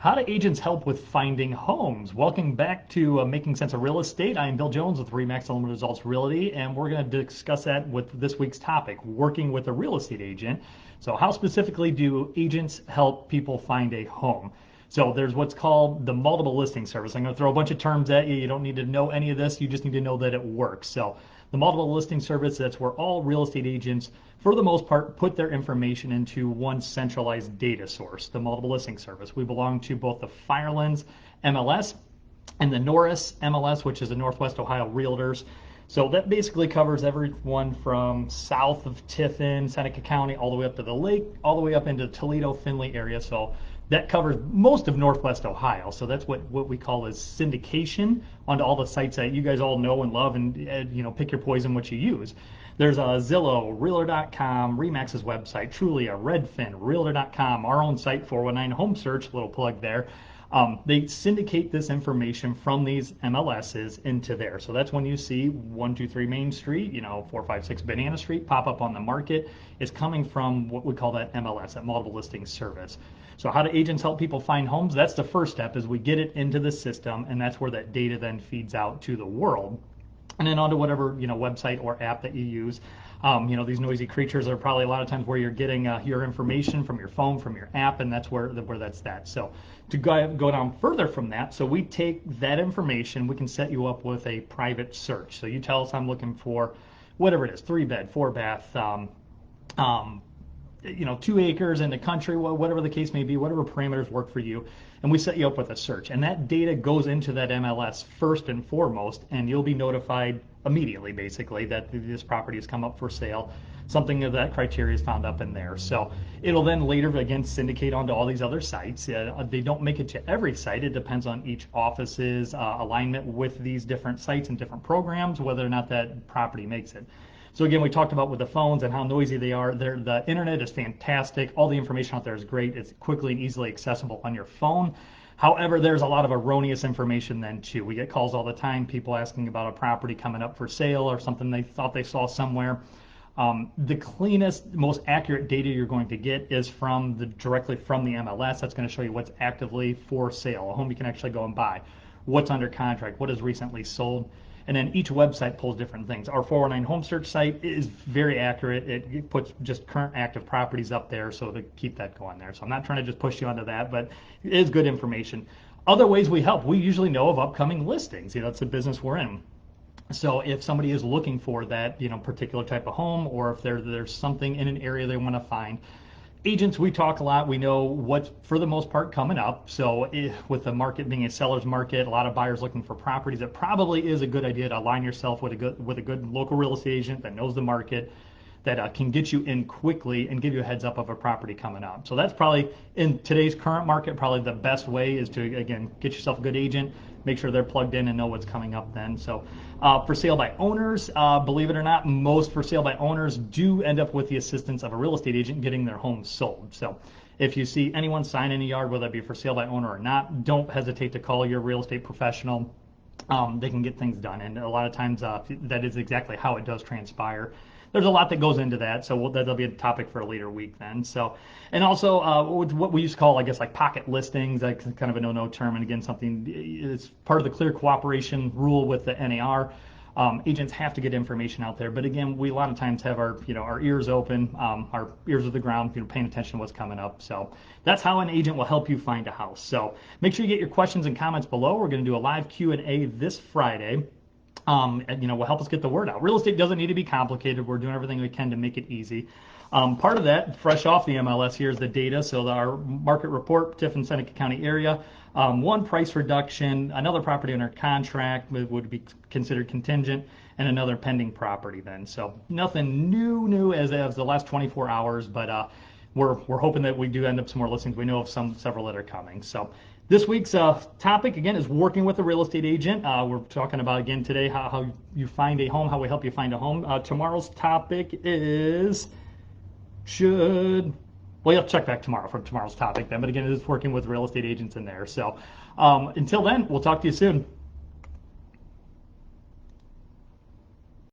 How do agents help with finding homes? Welcome back to Making Sense of Real Estate. I am Bill Jones with Remax Unlimited Results Realty, and we're going to discuss that with this week's topic, working with a real estate agent. So how specifically do agents help people find a home? So there's what's called the multiple listing service. I'm going to throw a bunch of terms at you. You don't need to know any of this. You just need to know that it works. So the multiple listing service, that's where all real estate agents, for the most part, put their information into one centralized data source, the multiple listing service. We belong to both the Firelands MLS and the Norris MLS, which is the Northwest Ohio Realtors. So that basically covers everyone from south of Tiffin, Seneca County, all the way up to the lake, all the way up into the Toledo, Findlay area. So that covers most of Northwest Ohio. So that's what we call as syndication onto all the sites that you guys all know and love, and pick your poison what you use. There's Zillow, Realtor.com, Remax's website, Trulia, Redfin, Realtor.com, our own site, 419 Home Search, little plug there. They syndicate this information from these MLSs into there. So that's when you see 123 Main Street, 456 Banana Street pop up on the market. It's coming from what we call that MLS, that multiple listing service. So how do agents help people find homes? That's the first step, is we get it into the system, and that's where that data then feeds out to the world. And then onto whatever website or app that you use. These noisy creatures are probably a lot of times where you're getting your information from your phone, from your app, and that's where that's that. So to go down further from that, so we take that information, we can set you up with a private search. So you tell us, I'm looking for whatever it is, 3-bed, 4-bath, 2 acres in the country, whatever the case may be, whatever parameters work for you, and we set you up with a search. And that data goes into that MLS first and foremost, and you'll be notified immediately, basically, that this property has come up for sale. Something of that criteria is found up in there. So it'll then later, again, syndicate onto all these other sites. They don't make it to every site. It depends on each office's alignment with these different sites and different programs, whether or not that property makes it. So again, we talked about with the phones and how noisy they are. The internet is fantastic. All the information out there is great. It's quickly and easily accessible on your phone. However, there's a lot of erroneous information then too. We get calls all the time, people asking about a property coming up for sale or something they thought they saw somewhere. The cleanest, most accurate data you're going to get is directly from the MLS. That's going to show you what's actively for sale, a home you can actually go and buy, what's under contract, what is recently sold. And then each website pulls different things. Our 419 Home Search site is very accurate. It puts just current active properties up there, so to keep that going there. So I'm not trying to just push you onto that, but it is good information. Other ways we help, we usually know of upcoming listings. That's the business we're in. So if somebody is looking for that particular type of home, or if there's something in an area they want to find, agents, we talk a lot. We know what's, for the most part, coming up. So with the market being a seller's market, a lot of buyers looking for properties, it probably is a good idea to align yourself with a good local real estate agent that knows the market, that can get you in quickly and give you a heads up of a property coming up. So that's probably, in today's current market, probably the best way is to, again, get yourself a good agent, make sure they're plugged in and know what's coming up then. So for sale by owners, believe it or not, most for sale by owners do end up with the assistance of a real estate agent getting their home sold. So if you see anyone sign in a yard, whether it be for sale by owner or not, don't hesitate to call your real estate professional. They can get things done, and a lot of times that is exactly how it does transpire. There's a lot that goes into that, so that'll be a topic for a later week then. So, and also what we used to call, I guess, like pocket listings, like kind of a no-no term, and again, something is part of the clear cooperation rule with the NAR. Agents have to get information out there, but again, we a lot of times have our ears open, our ears to the ground, paying attention to what's coming up. So that's how an agent will help you find a house. So make sure you get your questions and comments below. We're going to do a live Q&A this Friday. Will help us get the word out. Real estate doesn't need to be complicated. We're doing everything we can to make it easy. Part of that, fresh off the MLS, here is the data. So our market report, Tiffin, Seneca County area, one price reduction, another property under contract would be considered contingent, and another pending property then. So nothing new as of the last 24 hours, but we're hoping that we do end up some more listings. We know of several that are coming. So this week's topic, again, is working with a real estate agent. We're talking about, again, today, how you find a home, how we help you find a home. Tomorrow's topic is, well, you'll have to check back tomorrow for tomorrow's topic then. But again, it is working with real estate agents in there. So until then, we'll talk to you soon.